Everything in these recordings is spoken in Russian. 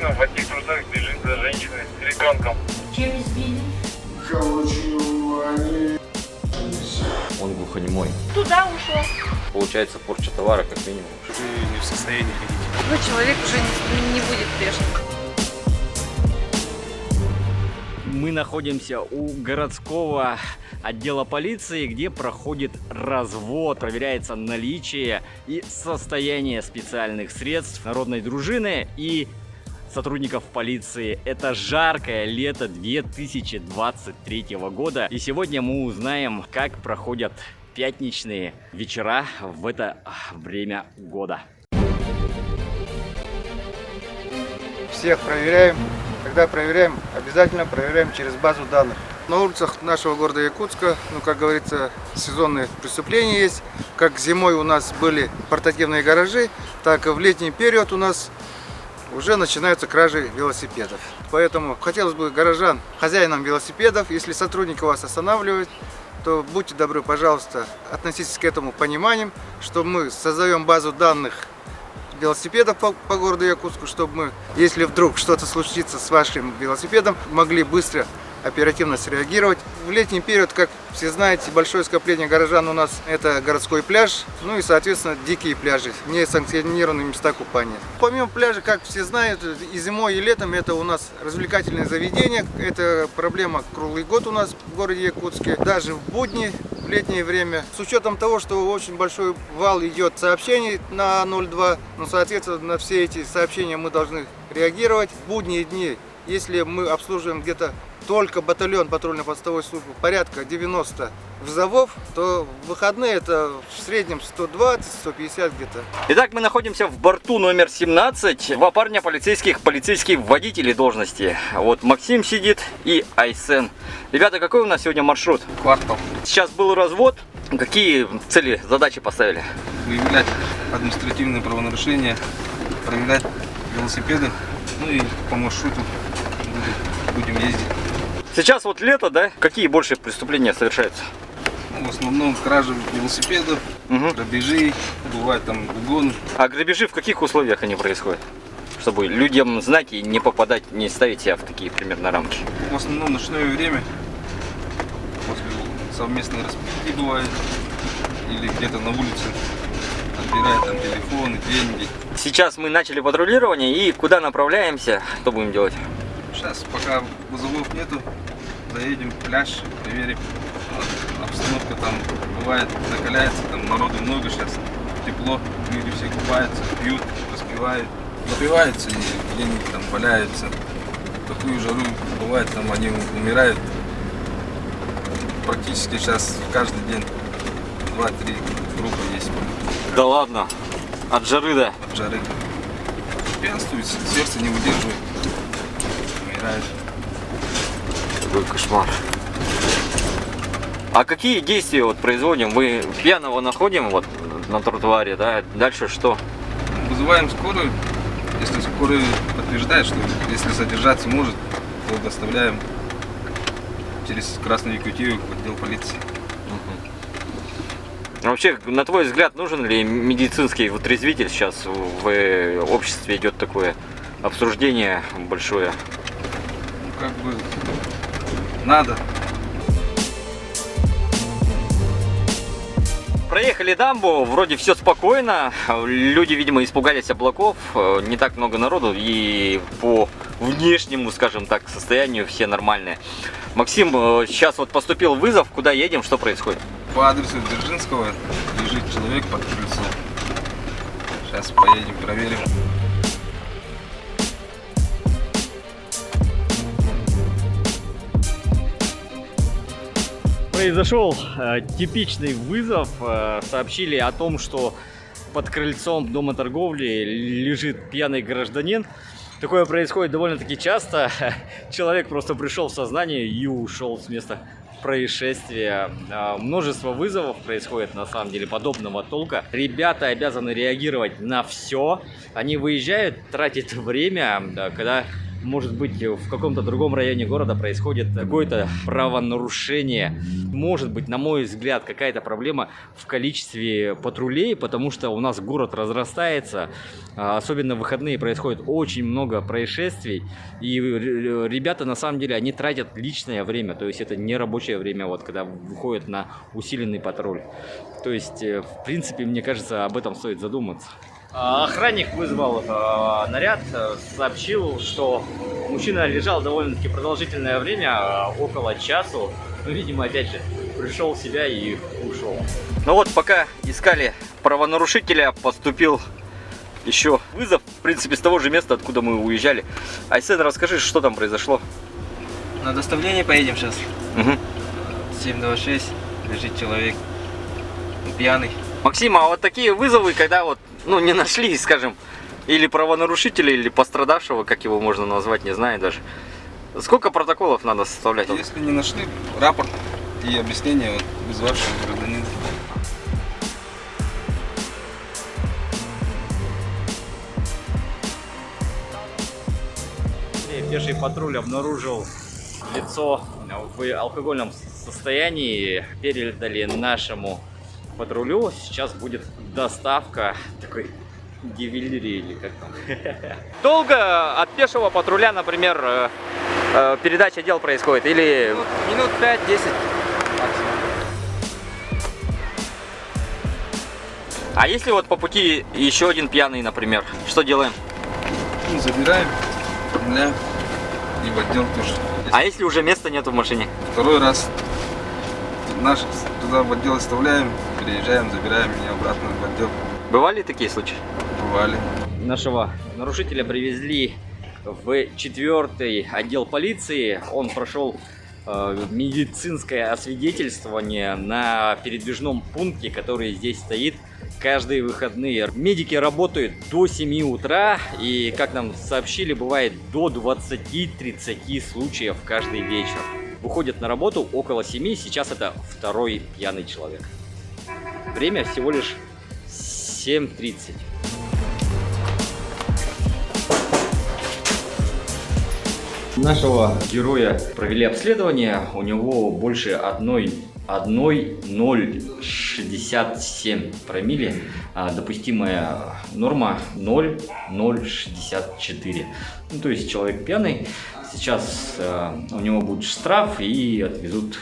мужчина в одних трусах бежит за женщиной с ребенком. Чем избили? Он глухонемой. Туда ушел. Получается порча товара как минимум. Вы не в состоянии ходить. Ну, человек уже не будет прежним. Мы находимся у городского отдела полиции, где проходит развод, проверяется наличие и состояние специальных средств народной дружины и сотрудников полиции. Это жаркое лето 2023 года, и сегодня мы узнаем, как проходят пятничные вечера в это время года. Всех проверяем. Когда проверяем, обязательно проверяем через базу данных. На улицах нашего города Якутска, как говорится, сезонные преступления есть. Как зимой у нас были портативные гаражи, так и в летний период у нас уже начинаются кражи велосипедов. Поэтому хотелось бы горожан, хозяинам велосипедов, если сотрудники вас останавливают, то будьте добры, пожалуйста, относитесь к этому пониманием, что мы создаем базу данных велосипедов по городу Якутску, чтобы мы, если вдруг что-то случится с вашим велосипедом, могли быстро, оперативно среагировать. В летний период, как все знаете, большое скопление горожан у нас это городской пляж, и, соответственно, дикие пляжи, несанкционированные места купания. Помимо пляжа, как все знают, и зимой, и летом это у нас развлекательные заведения. Это проблема круглый год у нас в городе Якутске, даже в будни, в летнее время. С учетом того, что очень большой вал идет сообщений на 02, соответственно, на все эти сообщения мы должны реагировать. В будние дни, если мы обслуживаем где-то только батальон патрульно-постовой службы порядка 90 вызовов, то в выходные это в среднем 120-150 где-то. Итак, мы находимся в борту номер 17. Два парня полицейские водители должности. Вот Максим сидит и Айсен. Ребята, какой у нас сегодня маршрут? Квартал. Сейчас был развод. Какие цели, задачи поставили? Выявлять административные правонарушения, проверять велосипеды, и по маршруту будем ездить. Сейчас вот лето, да? Какие больше преступления совершаются? В основном кражи велосипедов, грабежи, бывают там угоны. А грабежи в каких условиях они происходят? Чтобы людям знать и не попадать, не ставить себя в такие примерно рамки. В основном ночное время, после совместной распития бывает, или где-то на улице отбирают там телефоны, деньги. Сейчас мы начали патрулирование, и куда направляемся? Что будем делать? Сейчас, пока вызовов нету, заедем в пляж, проверим. Обстановка там бывает, накаляется, там народу много сейчас, тепло, люди все купаются, пьют, распивают. Напиваются и где-нибудь там валяются. В такую жару бывает, там они умирают. Практически сейчас каждый день 2-3 трупа есть. Да ладно, от жары, да? От жары. Пьянствует, сердце не выдерживает. Умирает. Какой кошмар. А какие действия вот производим? Мы пьяного находим вот на тротуаре, да? Дальше что? Вызываем скорую. Если скорая подтверждает, что если задержаться может, то доставляем через Красную Якутию в отдел полиции. Вообще, на твой взгляд, нужен ли медицинский вытрезвитель? Сейчас в обществе идет такое обсуждение большое. Как бы надо. Проехали дамбу, вроде все спокойно, люди, видимо, испугались облаков, не так много народу и по внешнему, скажем так, состоянию все нормальные. Максим, сейчас вот поступил вызов, куда едем, что происходит? По адресу Дзержинского лежит человек под крыльцом. Сейчас поедем, проверим. Произошел типичный вызов. Сообщили о том, что под крыльцом дома торговли лежит пьяный гражданин. Такое происходит довольно-таки часто. Человек просто пришел в сознание и ушел с места происшествия. Множество вызовов происходит на самом деле подобного толка. Ребята обязаны реагировать на все. Они выезжают, тратят время, когда может быть, в каком-то другом районе города происходит какое-то правонарушение. Может быть, на мой взгляд, какая-то проблема в количестве патрулей, потому что у нас город разрастается, особенно в выходные происходит очень много происшествий, и ребята, на самом деле, они тратят личное время, то есть это не рабочее время, вот, когда выходят на усиленный патруль. То есть, в принципе, мне кажется, об этом стоит задуматься. Охранник вызвал наряд, сообщил, что мужчина лежал довольно-таки продолжительное время, около часу. Ну, видимо, опять же, пришел в себя и ушел. Ну вот, пока искали правонарушителя, поступил еще вызов, в принципе, с того же места, откуда мы уезжали. Айсен, расскажи, что там произошло? На доставление поедем сейчас. Угу. 726, лежит человек, пьяный. Максим, а вот такие вызовы, когда вот, ну, не нашли, скажем, или правонарушителя, или пострадавшего, как его можно назвать, не знаю даже. Сколько протоколов надо составлять? Если не нашли, рапорт и объяснение вот, вызвавшего гражданина. Пеший патруль обнаружил лицо в алкогольном состоянии, передали нашему патрулю. Сейчас будет доставка такой гевелерии или как там. Долго от пешего патруля, например, передача дел происходит или Минут 5-10 максимум. А если вот по пути еще один пьяный, например, что делаем? Ну, забираем, оформляем и в отдел тоже. А если уже места нету в машине? Второй раз наш туда в отдел оставляем, переезжаем, забираем меня обратно в отдел. Бывали такие случаи? Бывали. Нашего нарушителя привезли в 4-й отдел полиции. Он прошел медицинское освидетельствование на передвижном пункте, который здесь стоит каждые выходные. Медики работают до 7 утра и, как нам сообщили, бывает до 20-30 случаев каждый вечер. Выходят на работу около 7, сейчас это второй пьяный человек. Время всего лишь 7:30. Нашего героя провели обследование, у него больше 1,067 промилле, допустимая норма 0,064. Ну, то есть человек пьяный, сейчас у него будет штраф и отвезут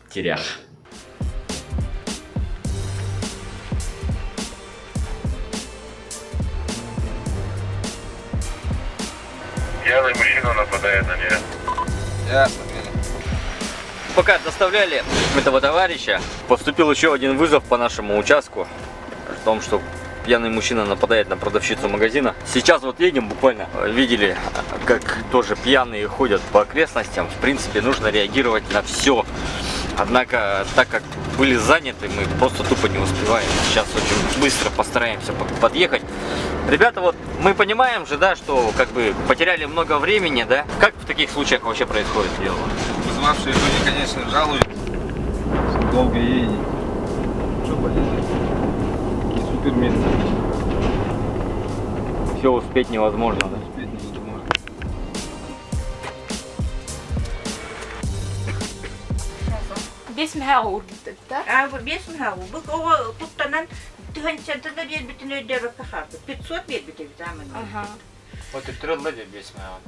в терях. Пьяный мужчина нападает на нее. Ясно. Пока доставляли этого товарища, поступил еще один вызов по нашему участку о том, что пьяный мужчина нападает на продавщицу магазина. Сейчас вот едем, буквально видели, как тоже пьяные ходят по окрестностям. В принципе, нужно реагировать на все. Однако, так как были заняты, мы просто тупо не успеваем. Сейчас очень быстро постараемся подъехать. Ребята, вот мы понимаем же, да, что как бы потеряли много времени, да? Как в таких случаях вообще происходит дело? Вызывавшие люди, конечно, жалуют. Долго едет. Что полезно? Не супер место. Все успеть невозможно, да? Успеть невозможно. Бесмеха урдук, да? Бесмеха урдук. О, туттанан тыгынчантана бербитин өйдөрө кахарды. 500 бербитин заман. Ага. Вот и трёллады бесмега.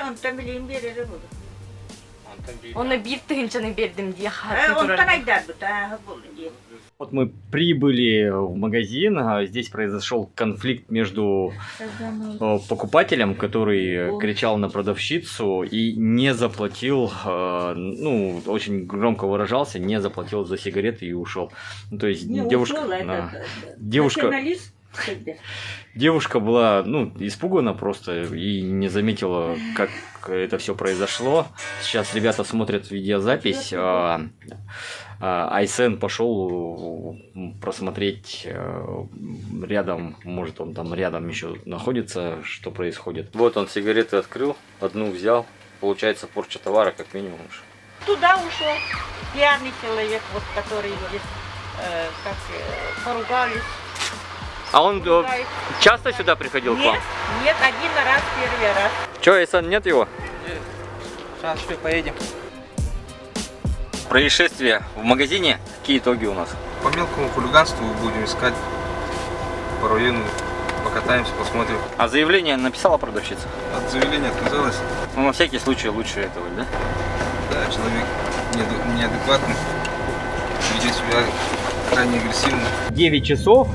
Онтан билейин берери болду. Оны бир тыгынчаны бердим диye Онтан айдарбыт, болду диye. Вот мы прибыли в магазин, здесь произошел конфликт между покупателем, который кричал на продавщицу и не заплатил, ну, очень громко выражался, не заплатил за сигареты и ушел. Ну, то есть девушка была, ну, испугана просто и не заметила, как это все произошло. Сейчас ребята смотрят видеозапись. Айсен пошел просмотреть рядом, может он там рядом еще находится, что происходит. Вот он сигареты открыл, одну взял, получается порча товара как минимум. Туда ушел пьяный человек, вот который здесь, поругались. А он часто сюда приходил к вам? Нет, один раз, первый раз. Че, Исан, нет его? Сейчас еще поедем. Происшествие в магазине. Какие итоги у нас? По мелкому хулиганству будем искать. По району покатаемся, посмотрим. А заявление написала продавщица? От заявления отказалась. Ну, на всякий случай лучше этого, да? Да, человек неадекватный, ведет себя крайне агрессивно. 9 часов,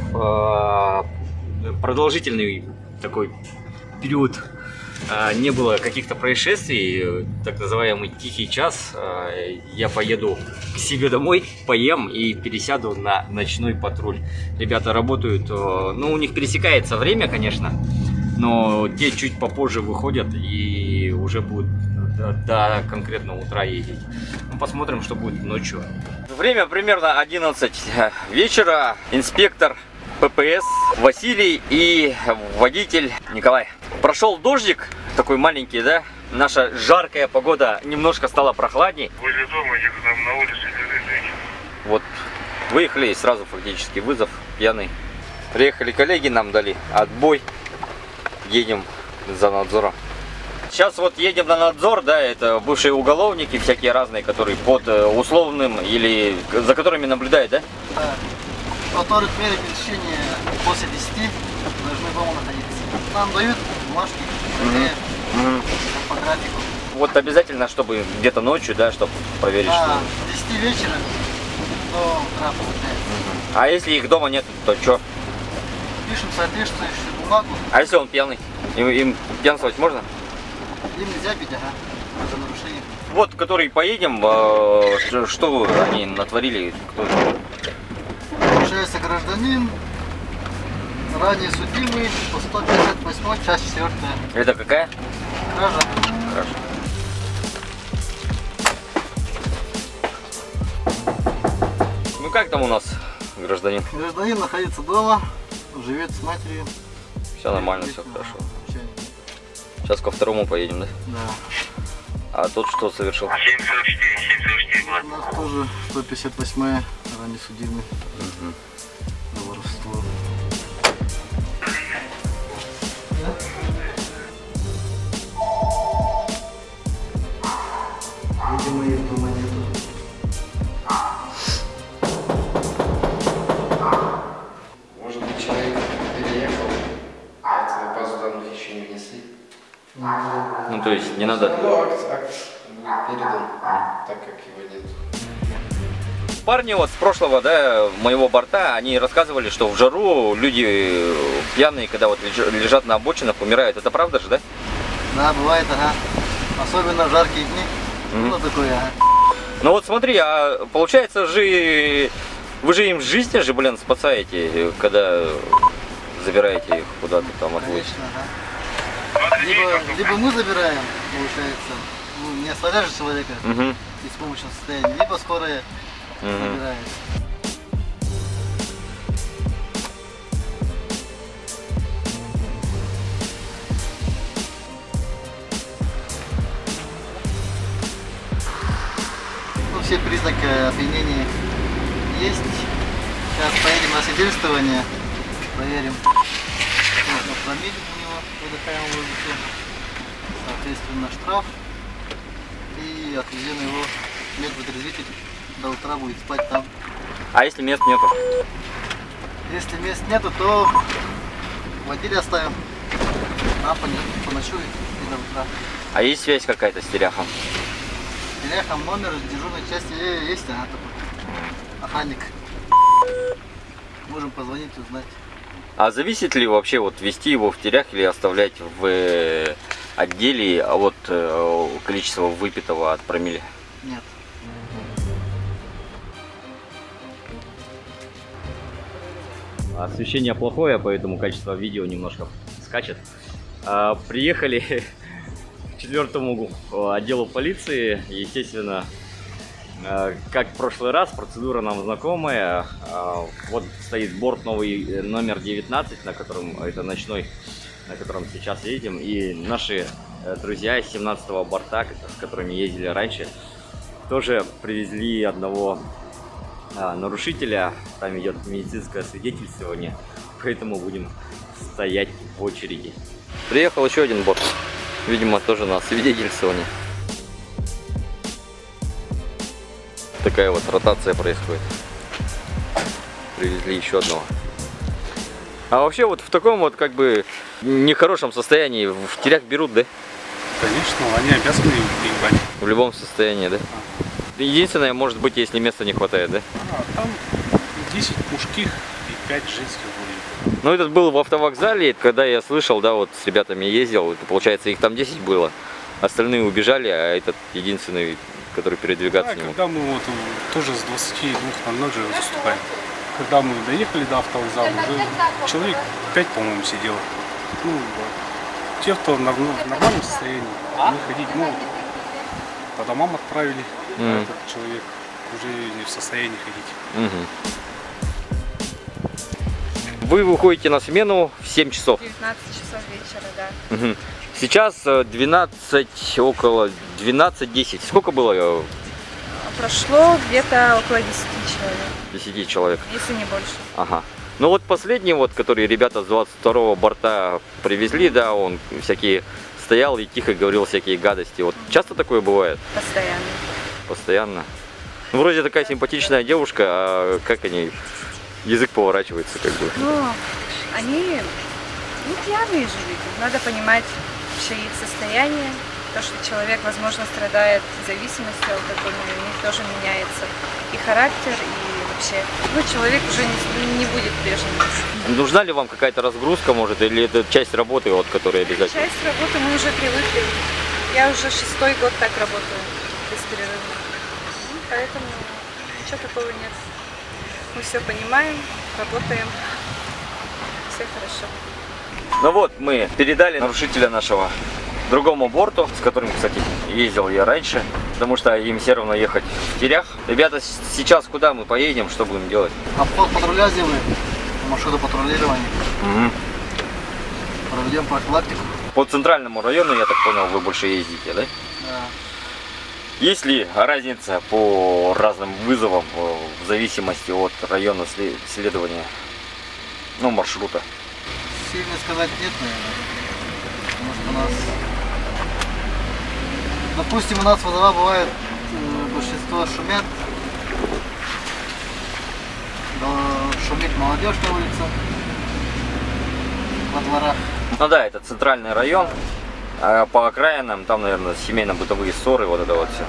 продолжительный такой период, не было каких-то происшествий, так называемый тихий час. Я поеду к себе домой, поем и пересяду на ночной патруль. Ребята работают, ну у них пересекается время, конечно, но те чуть попозже выходят и уже будут до конкретного утра ездить. Ну, посмотрим, что будет ночью. Время примерно 11 вечера. Инспектор ППС Василий и водитель Николай. Прошел дождик, такой маленький, да? Наша жаркая погода немножко стала прохладней. Возле дома их там на улице лежит женщина. Вот, выехали и сразу фактически вызов, пьяный. Приехали коллеги, нам дали отбой. Едем за надзором. Сейчас вот едем на надзор, да, это бывшие уголовники всякие разные, которые под условным или за которыми наблюдают, да? Да. Которые перед пересечением после 10 должны дома находиться. Нам дают бумажки, по графику. Вот обязательно, чтобы где-то ночью, да, чтобы проверить, Да, что... с 10 вечера до утра получается. А если их дома нет, то что? Пишем соответствующую бумагу. А если он пьяный? Им пьянствовать можно? Им нельзя бить, ага, за нарушение. Вот, который поедем, что они натворили? Кто... Получается гражданин, ранее судимый по 158 часть 4. Это какая? Кража. Хорошо. Ну как там у нас гражданин? Гражданин находится дома, живет с матерью. Все нормально, все хорошо. Сейчас ко второму поедем, да? Да. А тот что совершил? 744 У нас тоже 158-я, ранее судимый за воровство. Видимо, их дома нету. Может быть, человек переехал, а это на базу данных еще не внесли. Ну то есть не надо... Но акт будет передан, так как его нет. Парни вот с прошлого, да, моего борта, они рассказывали, что в жару люди пьяные, когда вот лежат на обочинах, умирают. Это правда же, да? Да, бывает, ага. Особенно в жаркие дни. Ну такое, ага. Ну вот смотри, а получается же, вы же им жизнь же, блин, спасаете, когда забираете их куда-то там отвозите. Конечно, ага. Либо мы забираем, получается, ну, не оставляешь же человека в беспомощном состоянии, либо скорая забирает. Ну, все признаки опьянения есть. Сейчас поедем на свидетельствование, проверим. Можно промиллить у него в выдыхаемом воздухе. Соответственно, штраф. И отвезем его в медвотрезвитель. До утра будет спать там. А если мест нету? Если мест нету, то в отделе оставим. А поночует и до утра. А есть связь какая-то с теряхом? Теряхом номер дежурной части есть, ага, такой охранник. Можем позвонить, узнать. А зависит ли вообще вот вести его в терях или оставлять в отделе от количества выпитого от промилле? Нет. Освещение плохое, поэтому качество видео немножко скачет. Приехали к 4-му отделу полиции. Естественно, как в прошлый раз, процедура нам знакомая. Вот стоит борт новый номер 19, на котором это ночной, на котором сейчас едем. И наши друзья из 17-го борта, с которыми ездили раньше, тоже привезли одного нарушителя. Там идет медицинское свидетельствование, поэтому будем стоять в очереди. Приехал еще один борт. Видимо, тоже на свидетельствование. Такая вот ротация происходит. Привезли еще одного. А вообще вот в таком вот как бы нехорошем состоянии в тирях берут, да? Конечно, они обязаны приебать. В любом состоянии, да? Единственное, может быть, если места не хватает, да? Там 10 мужских и 5 женских были. Ну, этот был в автовокзале, когда я слышал, да, вот с ребятами ездил, это, получается, их там 10 было. Остальные убежали, а этот единственный, который передвигаться не мог. Когда мы вот тоже с 22:00 же заступаем. Когда мы доехали до автовокзала, уже человек 5, по-моему, сидело. Ну, те, кто в нормальном состоянии, они ходить могут. По домам отправили, а этот человек уже не в состоянии ходить. Вы выходите на смену в 7 часов. 19 часов вечера, да. Сейчас 12, около 12-10. Сколько было? Прошло где-то около 10 человек. 10 человек. Если не больше. Ага. Ну вот последний, вот, который ребята с 22-го борта привезли, да, он всякие стоял и тихо говорил всякие гадости. Вот часто такое бывает? Постоянно. Постоянно. Ну, вроде такая симпатичная девушка, а как они, язык поворачивается как бы. Ну, они пьяные же люди. Надо понимать вообще их состояние. То, что человек, возможно, страдает зависимостью алкогольной, у них тоже меняется и характер, и вообще. Ну, человек уже не будет прежним. Нужна ли вам какая-то разгрузка, может, или это часть работы, вот, которая обязательно? Часть работы, мы уже привыкли. Я уже 6-й год так работаю, беспрерывно. Ну, поэтому ничего такого нет. Мы все понимаем, работаем, все хорошо. Ну вот, мы передали нарушителя нашего другому борту, с которым, кстати, ездил я раньше, потому что им все равно ехать в тирях. Ребята, сейчас куда мы поедем, что будем делать? Обход патруля сделаем, маршруты патрулирования. Проведем профилактику. По центральному району, я так понял, вы больше ездите, да? Да. Есть ли разница по разным вызовам в зависимости от района следования, ну, маршрута? Сильно сказать нет, наверное. Потому что у нас, допустим, у нас вызова бывает, большинство шумят. Шумит молодежь на улице, во дворах. Ну да, это центральный район, а по окраинам там, наверное, семейно-бытовые ссоры, вот это вот все.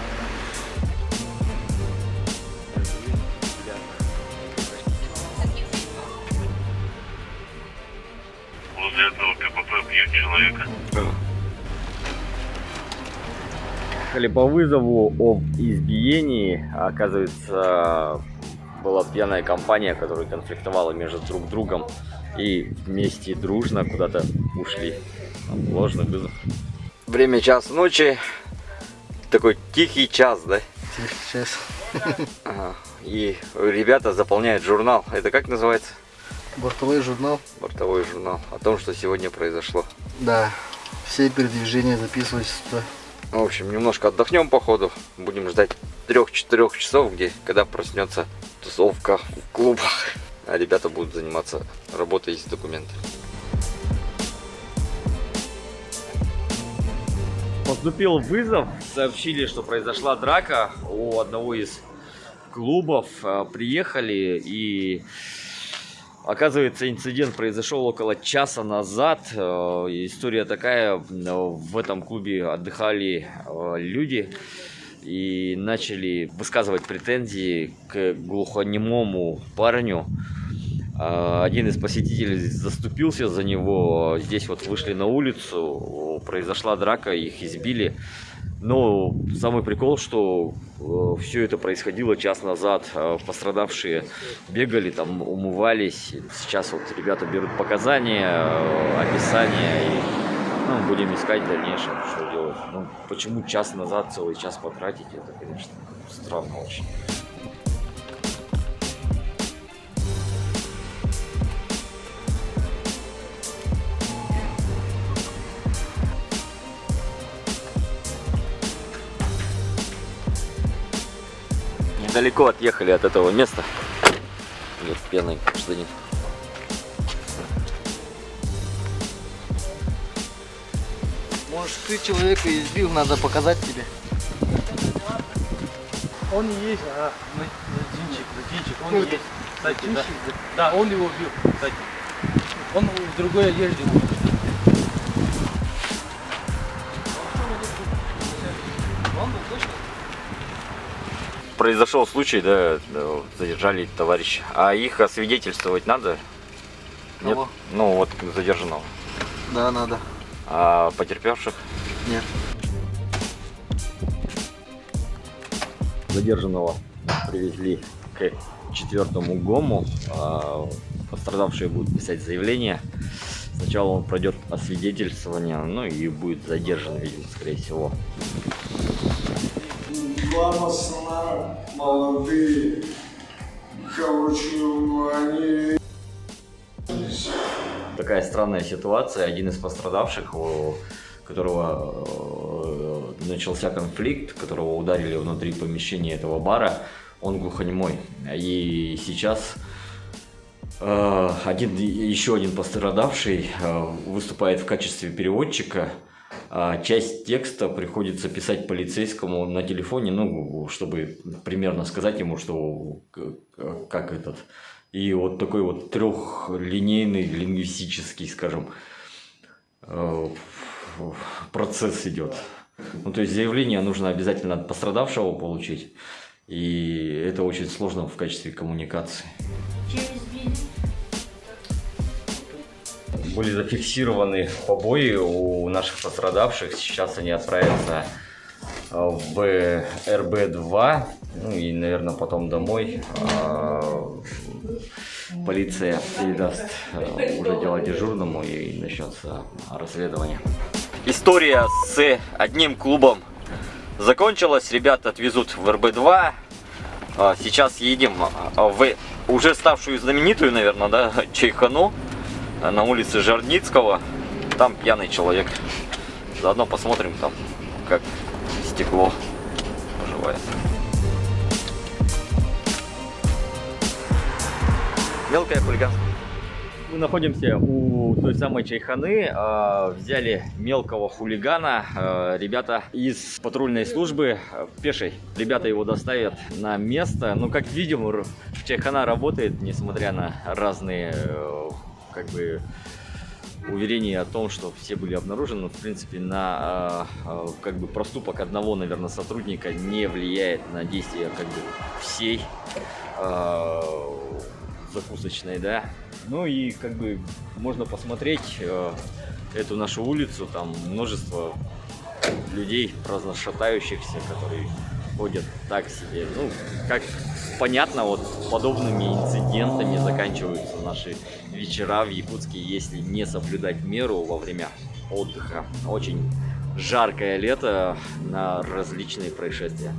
Возле этого КПП бьют человека. По вызову об избиении, оказывается, была пьяная компания, которая конфликтовала между друг другом и вместе дружно куда-то ушли. Ложный вызов. Время час ночи, такой тихий час, да? Тихий час. Ага. И ребята заполняют журнал. Это как называется? Бортовой журнал. Бортовой журнал. О том, что сегодня произошло. Да. Все передвижения записываются туда. В общем, немножко отдохнем по ходу. Будем ждать 3-4 часов, когда проснется тусовка в клубах. А ребята будут заниматься работой с документами. Поступил вызов. Сообщили, что произошла драка у одного из клубов. Приехали и... Оказывается, инцидент произошел около часа назад. История такая: в этом клубе отдыхали люди и начали высказывать претензии к глухонемому парню. Один из посетителей заступился за него. Здесь вот вышли на улицу, произошла драка, их избили. Но самый прикол, что все это происходило час назад. Пострадавшие бегали, там умывались. Сейчас вот ребята берут показания, описание. И будем искать дальнейшее, что делать. Ну, почему час назад целый час потратить, это, конечно, странно очень. Далеко отъехали от этого места. Идет пьяный гражданин. Может, ты человека избил, надо показать тебе. Он и есть, Зинчик, он и есть. Кстати, да. Да, он его убил, кстати. Он в другой одежде был. Произошел случай, да, задержали товарища. А их освидетельствовать надо? Нет? Кого? Ну вот задержанного. Да, надо. А потерпевших? Нет. Задержанного привезли к 4-му ГОМу. Пострадавшие будут писать заявление. Сначала он пройдет освидетельствование, ну и будет задержан, видимо, скорее всего. Два пацана молодые, короче, они... Такая странная ситуация. Один из пострадавших, у которого начался конфликт, которого ударили внутри помещения этого бара, он глухонемой. И сейчас еще один пострадавший выступает в качестве переводчика. Часть текста приходится писать полицейскому на телефоне, ну, чтобы примерно сказать ему, что как этот. И вот такой вот трехлинейный лингвистический, скажем, процесс идет. Ну, то есть заявление нужно обязательно от пострадавшего получить. И это очень сложно в качестве коммуникации. Были зафиксированы побои у наших пострадавших. Сейчас они отправятся в РБ-2, ну и, наверное, потом домой. Полиция передаст уже дело дежурному и начнется расследование. История с одним клубом закончилась. Ребята отвезут в РБ-2. Сейчас едем в уже ставшую знаменитую, наверное, да, Чайхану. На улице Жарницкого. Там пьяный человек. Заодно посмотрим там, как стекло поживает. Мелкое хулиганство. Мы находимся у той самой Чайханы. Взяли мелкого хулигана. Ребята из патрульной службы пешей. Ребята его доставят на место. Ну, как видим, Чайхана работает, несмотря на разные как бы уверения о том, что все были обнаружены. В принципе, на как бы проступок одного, наверное, сотрудника не влияет на действия как бы всей закусочной, да. Ну и как бы можно посмотреть эту нашу улицу, там множество людей праздно шатающихся, которые ходят так себе. Ну, как понятно, вот подобными инцидентами заканчиваются наши вечера в Якутске, если не соблюдать меру во время отдыха. Очень жаркое лето на различные происшествия.